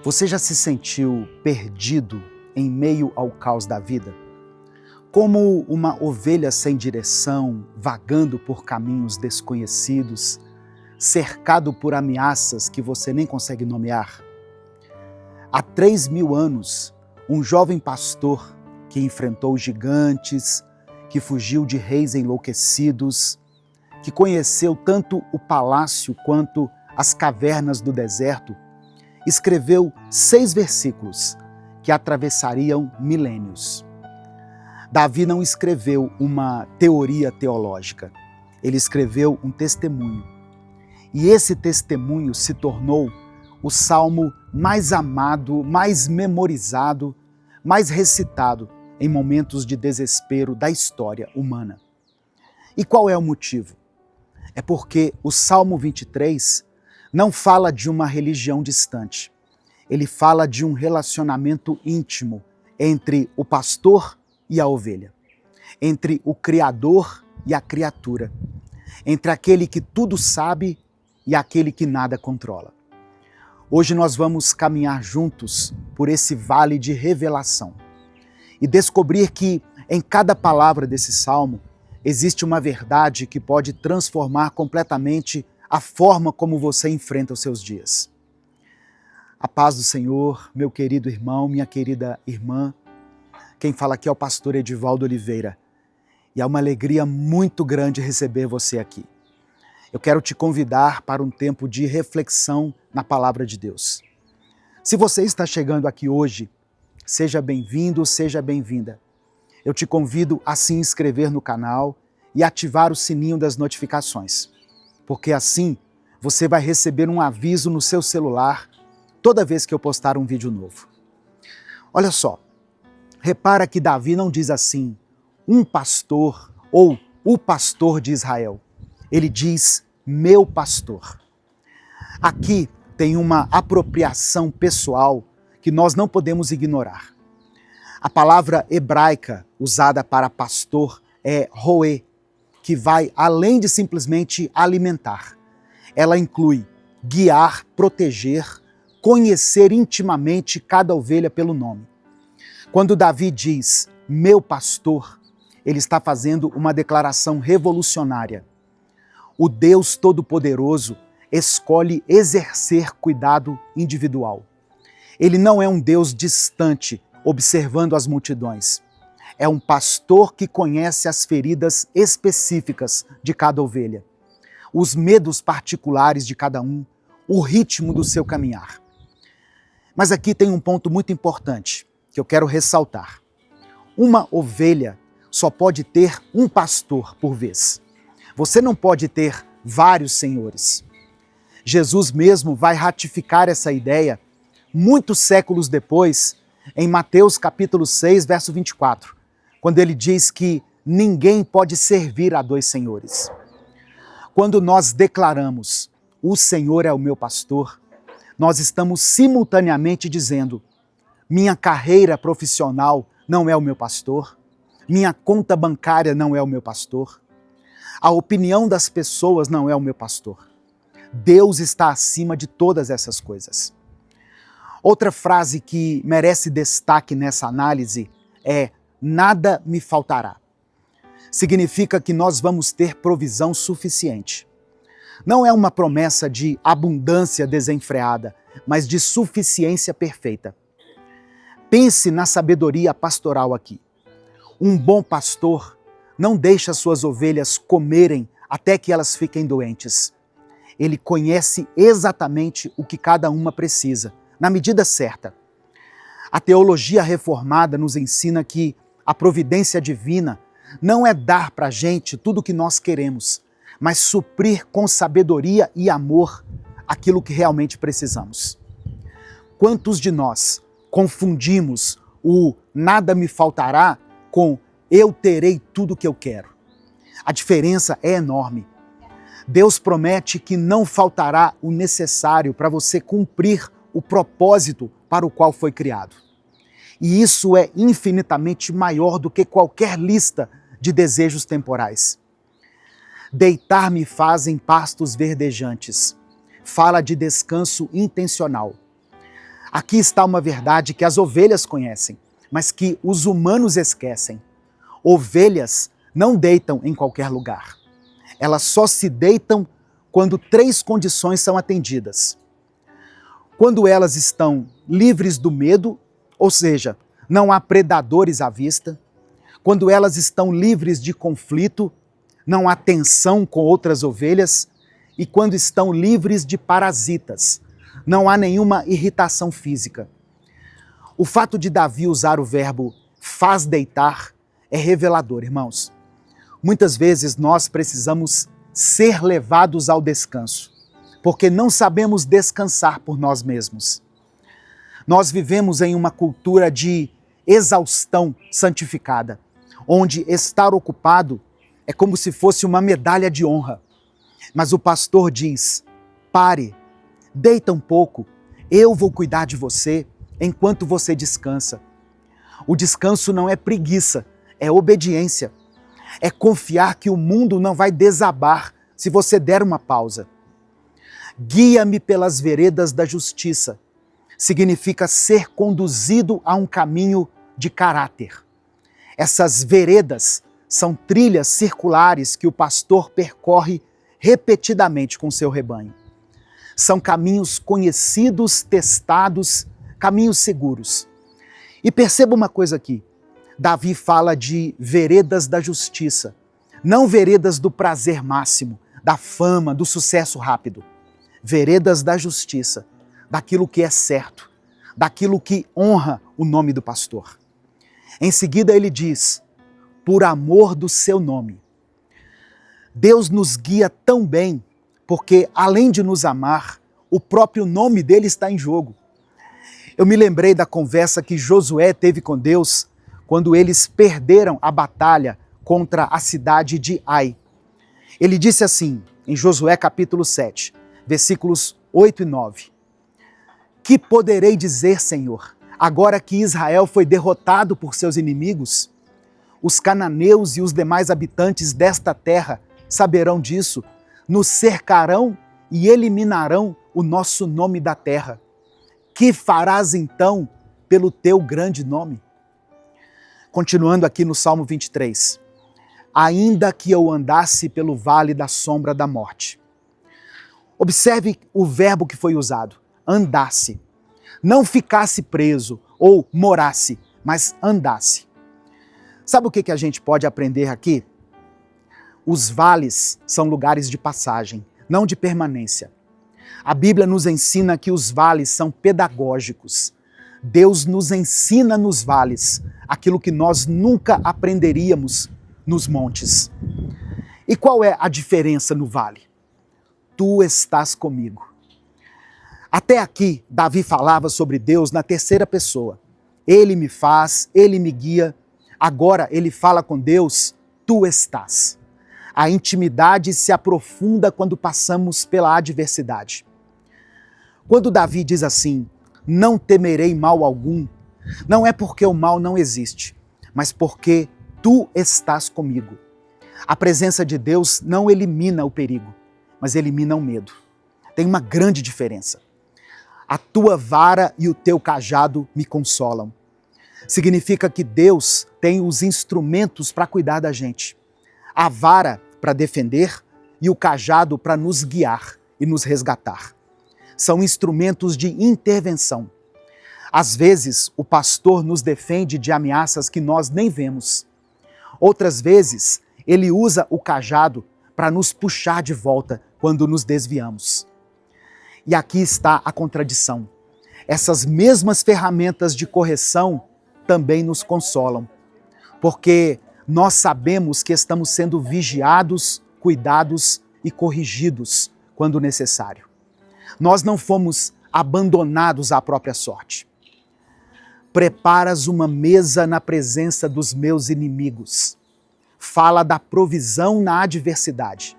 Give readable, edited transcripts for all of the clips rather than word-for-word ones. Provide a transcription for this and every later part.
Você já se sentiu perdido em meio ao caos da vida? Como uma ovelha sem direção, vagando por caminhos desconhecidos, cercado por ameaças que você nem consegue nomear? Há 3.000 anos, um jovem pastor que enfrentou gigantes, que fugiu de reis enlouquecidos, que conheceu tanto o palácio quanto as cavernas do deserto, escreveu 6 versículos que atravessariam milênios. Davi não escreveu uma teoria teológica, ele escreveu um testemunho. E esse testemunho se tornou o salmo mais amado, mais memorizado, mais recitado em momentos de desespero da história humana. E qual é o motivo? É porque o Salmo 23 não fala de uma religião distante. Ele fala de um relacionamento íntimo entre o pastor e a ovelha, entre o Criador e a criatura, entre aquele que tudo sabe e aquele que nada controla. Hoje nós vamos caminhar juntos por esse vale de revelação e descobrir que em cada palavra desse salmo existe uma verdade que pode transformar completamente a forma como você enfrenta os seus dias. A paz do Senhor, meu querido irmão, minha querida irmã. Quem fala aqui é o pastor Edivaldo Oliveira e é uma alegria muito grande receber você aqui. Eu quero te convidar para um tempo de reflexão na palavra de Deus. Se você está chegando aqui hoje, seja bem-vindo, seja bem-vinda. Eu te convido a se inscrever no canal e ativar o sininho das notificações, porque assim você vai receber um aviso no seu celular toda vez que eu postar um vídeo novo. Olha só, repara que Davi não diz assim, um pastor ou o pastor de Israel. Ele diz, meu pastor. Aqui tem uma apropriação pessoal que nós não podemos ignorar. A palavra hebraica usada para pastor é roê, que vai além de simplesmente alimentar. Ela inclui guiar, proteger, conhecer intimamente cada ovelha pelo nome. Quando Davi diz, meu pastor, ele está fazendo uma declaração revolucionária. O Deus Todo-Poderoso escolhe exercer cuidado individual. Ele não é um Deus distante, observando as multidões. É um pastor que conhece as feridas específicas de cada ovelha, os medos particulares de cada um, o ritmo do seu caminhar. Mas aqui tem um ponto muito importante que eu quero ressaltar. Uma ovelha só pode ter um pastor por vez. Você não pode ter vários senhores. Jesus mesmo vai ratificar essa ideia muitos séculos depois, em Mateus capítulo 6, verso 24, quando ele diz que ninguém pode servir a 2 senhores. Quando nós declaramos, o Senhor é o meu pastor, nós estamos simultaneamente dizendo, minha carreira profissional não é o meu pastor, minha conta bancária não é o meu pastor, a opinião das pessoas não é o meu pastor. Deus está acima de todas essas coisas. Outra frase que merece destaque nessa análise é, nada me faltará. Significa que nós vamos ter provisão suficiente. Não é uma promessa de abundância desenfreada, mas de suficiência perfeita. Pense na sabedoria pastoral aqui. Um bom pastor não deixa suas ovelhas comerem até que elas fiquem doentes. Ele conhece exatamente o que cada uma precisa, na medida certa. A teologia reformada nos ensina que a providência divina não é dar para a gente tudo o que nós queremos, mas suprir com sabedoria e amor aquilo que realmente precisamos. Quantos de nós confundimos o nada me faltará com eu terei tudo o que eu quero? A diferença é enorme. Deus promete que não faltará o necessário para você cumprir o propósito para o qual foi criado. E isso é infinitamente maior do que qualquer lista de desejos temporais. Deitar-me faz em pastos verdejantes. Fala de descanso intencional. Aqui está uma verdade que as ovelhas conhecem, mas que os humanos esquecem. Ovelhas não deitam em qualquer lugar. Elas só se deitam quando 3 condições são atendidas. Quando elas estão livres do medo, ou seja, não há predadores à vista. Quando elas estão livres de conflito, não há tensão com outras ovelhas. E quando estão livres de parasitas, não há nenhuma irritação física. O fato de Davi usar o verbo faz deitar é revelador, irmãos. Muitas vezes nós precisamos ser levados ao descanso, porque não sabemos descansar por nós mesmos. Nós vivemos em uma cultura de exaustão santificada, onde estar ocupado é como se fosse uma medalha de honra. Mas o pastor diz: pare, deita um pouco, eu vou cuidar de você enquanto você descansa. O descanso não é preguiça, é obediência. É confiar que o mundo não vai desabar se você der uma pausa. Guia-me pelas veredas da justiça significa ser conduzido a um caminho de caráter. Essas veredas são trilhas circulares que o pastor percorre repetidamente com seu rebanho. São caminhos conhecidos, testados, caminhos seguros. E perceba uma coisa aqui, Davi fala de veredas da justiça, não veredas do prazer máximo, da fama, do sucesso rápido. Veredas da justiça, daquilo que é certo, daquilo que honra o nome do pastor. Em seguida ele diz: por amor do seu nome. Deus nos guia tão bem, porque além de nos amar, o próprio nome dele está em jogo. Eu me lembrei da conversa que Josué teve com Deus quando eles perderam a batalha contra a cidade de Ai. Ele disse assim, em Josué capítulo 7, versículos 8 e 9. Que poderei dizer, Senhor, agora que Israel foi derrotado por seus inimigos? Os cananeus e os demais habitantes desta terra saberão disso, nos cercarão e eliminarão o nosso nome da terra. Que farás então pelo teu grande nome? Continuando aqui no Salmo 23. Ainda que eu andasse pelo vale da sombra da morte. Observe o verbo que foi usado, andasse. Não ficasse preso ou morasse, mas andasse. Sabe o que a gente pode aprender aqui? Os vales são lugares de passagem, não de permanência. A Bíblia nos ensina que os vales são pedagógicos. Deus nos ensina nos vales aquilo que nós nunca aprenderíamos nos montes. E qual é a diferença no vale? Tu estás comigo. Até aqui, Davi falava sobre Deus na terceira pessoa. Ele me faz, ele me guia. Agora ele fala com Deus, tu estás. A intimidade se aprofunda quando passamos pela adversidade. Quando Davi diz assim, não temerei mal algum, não é porque o mal não existe, mas porque tu estás comigo. A presença de Deus não elimina o perigo, mas elimina o medo. Tem uma grande diferença. A tua vara e o teu cajado me consolam. Significa que Deus tem os instrumentos para cuidar da gente. A vara para defender e o cajado para nos guiar e nos resgatar. São instrumentos de intervenção. Às vezes, o pastor nos defende de ameaças que nós nem vemos. Outras vezes, ele usa o cajado para nos puxar de volta quando nos desviamos. E aqui está a contradição. Essas mesmas ferramentas de correção também nos consolam, porque nós sabemos que estamos sendo vigiados, cuidados e corrigidos quando necessário. Nós não fomos abandonados à própria sorte. Preparas uma mesa na presença dos meus inimigos. Fala da provisão na adversidade.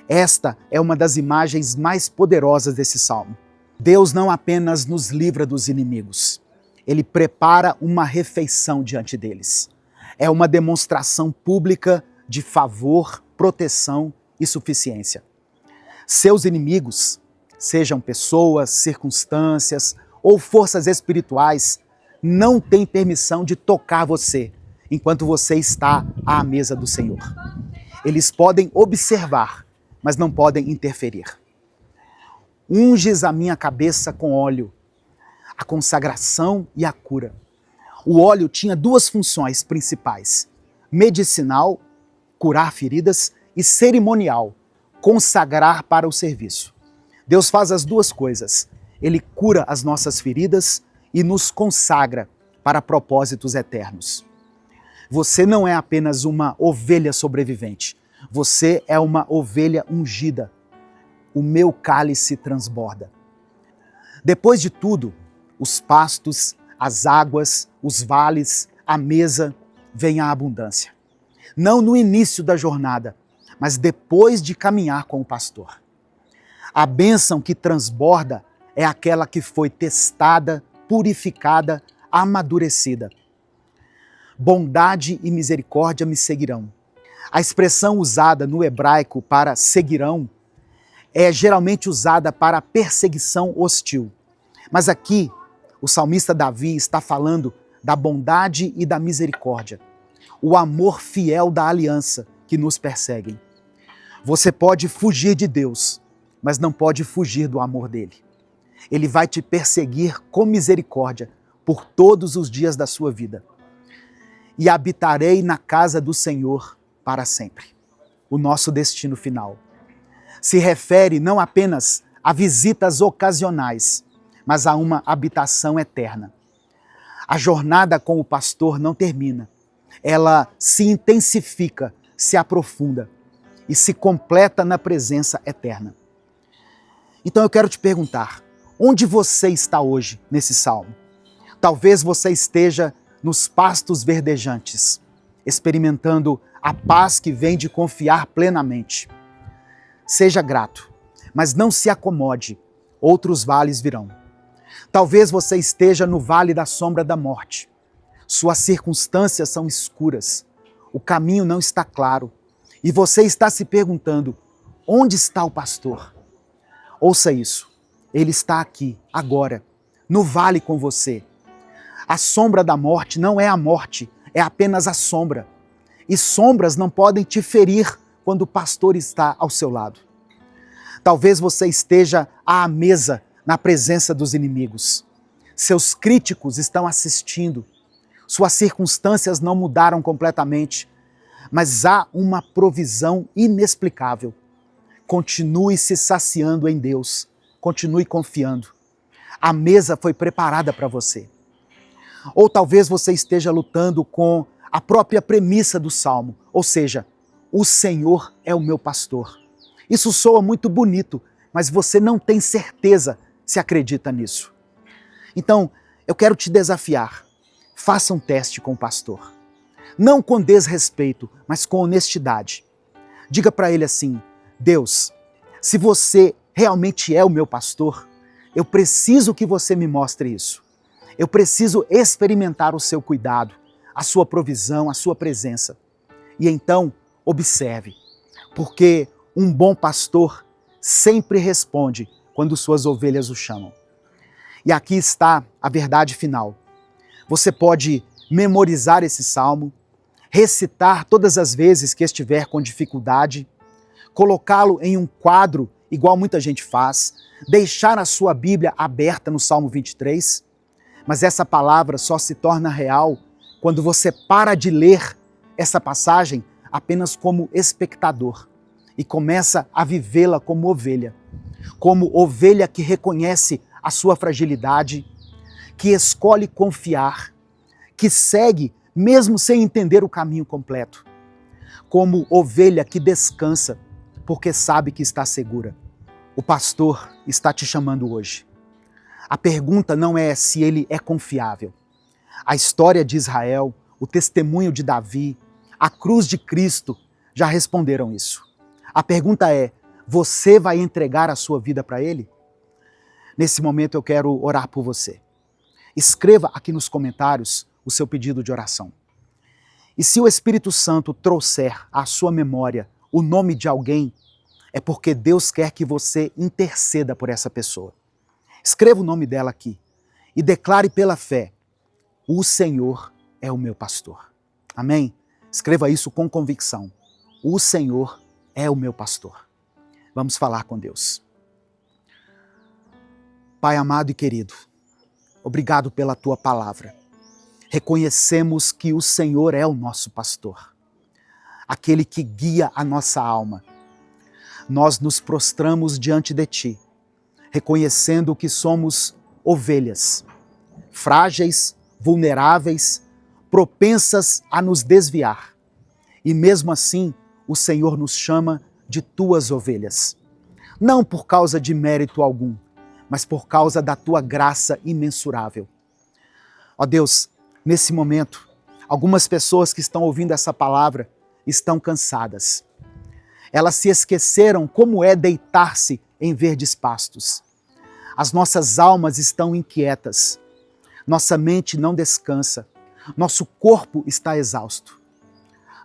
Esta é uma das imagens mais poderosas desse salmo. Deus não apenas nos livra dos inimigos, Ele prepara uma refeição diante deles. É uma demonstração pública de favor, proteção e suficiência. Seus inimigos, sejam pessoas, circunstâncias ou forças espirituais não têm permissão de tocar você enquanto você está à mesa do Senhor. Eles podem observar, mas não podem interferir. Unges a minha cabeça com óleo, a consagração e a cura. O óleo tinha duas funções principais: medicinal, curar feridas, e cerimonial, consagrar para o serviço. Deus faz as duas coisas. Ele cura as nossas feridas e nos consagra para propósitos eternos. Você não é apenas uma ovelha sobrevivente. Você é uma ovelha ungida. O meu cálice transborda. Depois de tudo, os pastos, as águas, os vales, a mesa, vem a abundância. Não no início da jornada, mas depois de caminhar com o pastor. A bênção que transborda é aquela que foi testada, purificada, amadurecida. Bondade e misericórdia me seguirão. A expressão usada no hebraico para seguirão é geralmente usada para perseguição hostil. Mas aqui, o salmista Davi está falando da bondade e da misericórdia, o amor fiel da aliança que nos perseguem. Você pode fugir de Deus, mas não pode fugir do amor dele. Ele vai te perseguir com misericórdia por todos os dias da sua vida. E habitarei na casa do Senhor para sempre. O nosso destino final se refere não apenas a visitas ocasionais, mas a uma habitação eterna. A jornada com o pastor não termina. Ela se intensifica, se aprofunda e se completa na presença eterna. Então eu quero te perguntar, onde você está hoje nesse salmo? Talvez você esteja nos pastos verdejantes, experimentando a paz que vem de confiar plenamente. Seja grato, mas não se acomode, outros vales virão. Talvez você esteja no vale da sombra da morte. Suas circunstâncias são escuras, o caminho não está claro, e você está se perguntando, onde está o pastor? Ouça isso, ele está aqui, agora, no vale com você. A sombra da morte não é a morte, é apenas a sombra. E sombras não podem te ferir quando o pastor está ao seu lado. Talvez você esteja à mesa na presença dos inimigos. Seus críticos estão assistindo. Suas circunstâncias não mudaram completamente, mas há uma provisão inexplicável. Continue se saciando em Deus, continue confiando. A mesa foi preparada para você. Ou talvez você esteja lutando com a própria premissa do Salmo, ou seja, o Senhor é o meu pastor. Isso soa muito bonito, mas você não tem certeza se acredita nisso. Então, eu quero te desafiar. Faça um teste com o pastor. Não com desrespeito, mas com honestidade. Diga para ele assim, Deus, se você realmente é o meu pastor, eu preciso que você me mostre isso. Eu preciso experimentar o seu cuidado, a sua provisão, a sua presença. E então, observe, porque um bom pastor sempre responde quando suas ovelhas o chamam. E aqui está a verdade final. Você pode memorizar esse salmo, recitar todas as vezes que estiver com dificuldade, colocá-lo em um quadro, igual muita gente faz, deixar a sua Bíblia aberta no Salmo 23, mas essa palavra só se torna real quando você para de ler essa passagem apenas como espectador e começa a vivê-la como ovelha que reconhece a sua fragilidade, que escolhe confiar, que segue mesmo sem entender o caminho completo, como ovelha que descansa porque sabe que está segura. O pastor está te chamando hoje. A pergunta não é se ele é confiável. A história de Israel, o testemunho de Davi, a cruz de Cristo já responderam isso. A pergunta é, você vai entregar a sua vida para ele? Nesse momento eu quero orar por você. Escreva aqui nos comentários o seu pedido de oração. E se o Espírito Santo trouxer à sua memória o nome de alguém, é porque Deus quer que você interceda por essa pessoa. Escreva o nome dela aqui. e declare pela fé: o Senhor é o meu pastor. Amém? Escreva isso com convicção. O Senhor é o meu pastor. Vamos falar com Deus. Pai amado e querido, obrigado pela tua palavra. Reconhecemos que o Senhor é o nosso pastor, aquele que guia a nossa alma. Nós nos prostramos diante de ti, reconhecendo que somos ovelhas, frágeis, vulneráveis, propensas a nos desviar. E mesmo assim, o Senhor nos chama de tuas ovelhas. Não por causa de mérito algum, mas por causa da tua graça imensurável. Ó Deus, nesse momento, algumas pessoas que estão ouvindo essa palavra estão cansadas. Elas se esqueceram como é deitar-se em verdes pastos. As nossas almas estão inquietas. Nossa mente não descansa. Nosso corpo está exausto.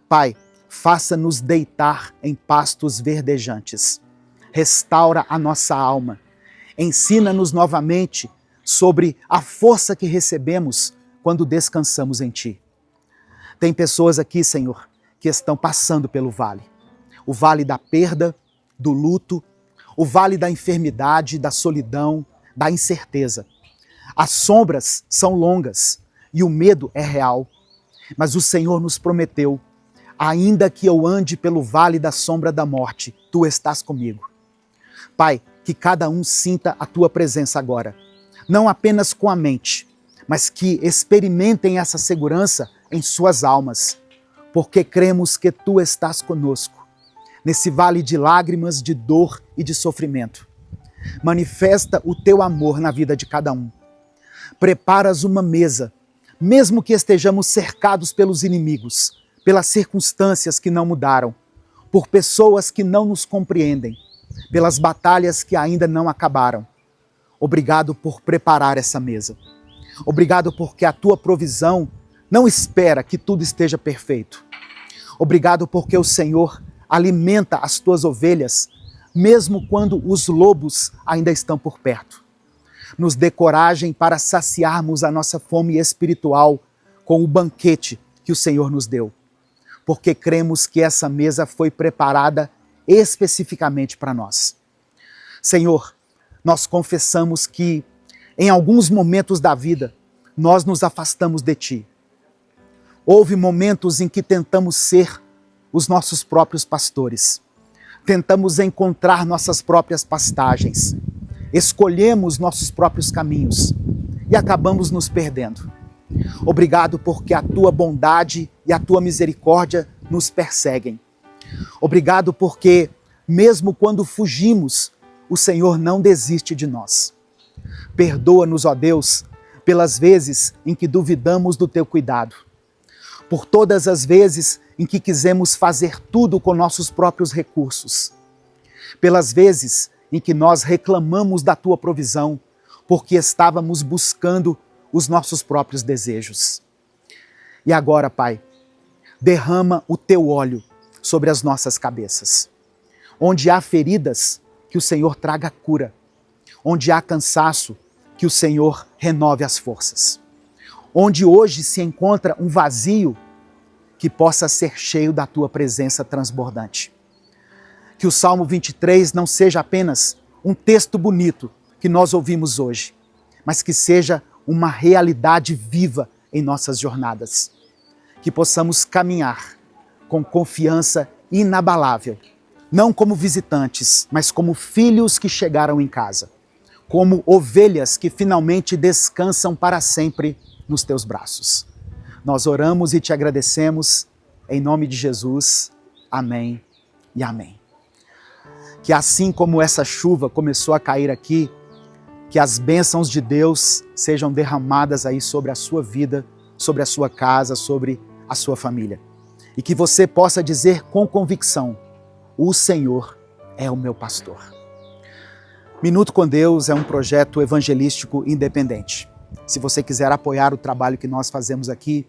Pai, faça-nos deitar em pastos verdejantes. Restaura a nossa alma. Ensina-nos novamente sobre a força que recebemos quando descansamos em Ti. Tem pessoas aqui, Senhor, que estão passando pelo vale. O vale da perda, do luto, o vale da enfermidade, da solidão, da incerteza. As sombras são longas e o medo é real. Mas o Senhor nos prometeu: ainda que eu ande pelo vale da sombra da morte, Tu estás comigo. Pai, que cada um sinta a Tua presença agora, não apenas com a mente, mas que experimentem essa segurança em suas almas, porque cremos que Tu estás conosco, nesse vale de lágrimas, de dor e de sofrimento. Manifesta o Teu amor na vida de cada um. Preparas uma mesa, mesmo que estejamos cercados pelos inimigos, pelas circunstâncias que não mudaram, por pessoas que não nos compreendem, pelas batalhas que ainda não acabaram. Obrigado por preparar essa mesa. Obrigado porque a Tua provisão não espera que tudo esteja perfeito. Obrigado porque o Senhor alimenta as Tuas ovelhas, mesmo quando os lobos ainda estão por perto. Nos dê coragem para saciarmos a nossa fome espiritual com o banquete que o Senhor nos deu, porque cremos que essa mesa foi preparada especificamente para nós. Senhor, nós confessamos que em alguns momentos da vida nós nos afastamos de Ti. Houve momentos em que tentamos ser os nossos próprios pastores, tentamos encontrar nossas próprias pastagens, escolhemos nossos próprios caminhos e acabamos nos perdendo. Obrigado porque a Tua bondade e a Tua misericórdia nos perseguem. Obrigado porque, mesmo quando fugimos, o Senhor não desiste de nós. Perdoa-nos, ó Deus, pelas vezes em que duvidamos do Teu cuidado, por todas as vezes em que quisemos fazer tudo com nossos próprios recursos, pelas vezes em que nós reclamamos da Tua provisão, porque estávamos buscando os nossos próprios desejos. E agora, Pai, derrama o Teu óleo sobre as nossas cabeças. Onde há feridas, que o Senhor traga cura. Onde há cansaço, que o Senhor renove as forças. Onde hoje se encontra um vazio, que possa ser cheio da Tua presença transbordante. Que o Salmo 23 não seja apenas um texto bonito que nós ouvimos hoje, mas que seja uma realidade viva em nossas jornadas. Que possamos caminhar com confiança inabalável, não como visitantes, mas como filhos que chegaram em casa, como ovelhas que finalmente descansam para sempre nos Teus braços. Nós oramos e Te agradecemos, em nome de Jesus. Amém e amém. Que assim como essa chuva começou a cair aqui, que as bênçãos de Deus sejam derramadas aí sobre a sua vida, sobre a sua casa, sobre a sua família. E que você possa dizer com convicção: o Senhor é o meu pastor. Minuto com Deus é um projeto evangelístico independente. Se você quiser apoiar o trabalho que nós fazemos aqui,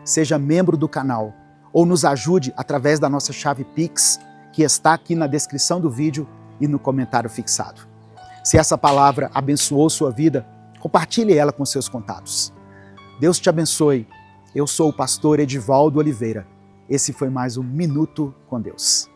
seja membro do canal ou nos ajude através da nossa chave Pix, que está aqui na descrição do vídeo e no comentário fixado. Se essa palavra abençoou sua vida, Compartilhe ela com seus contatos. Deus te abençoe. Eu sou o pastor Edivaldo Oliveira. Esse foi mais um Minuto com Deus.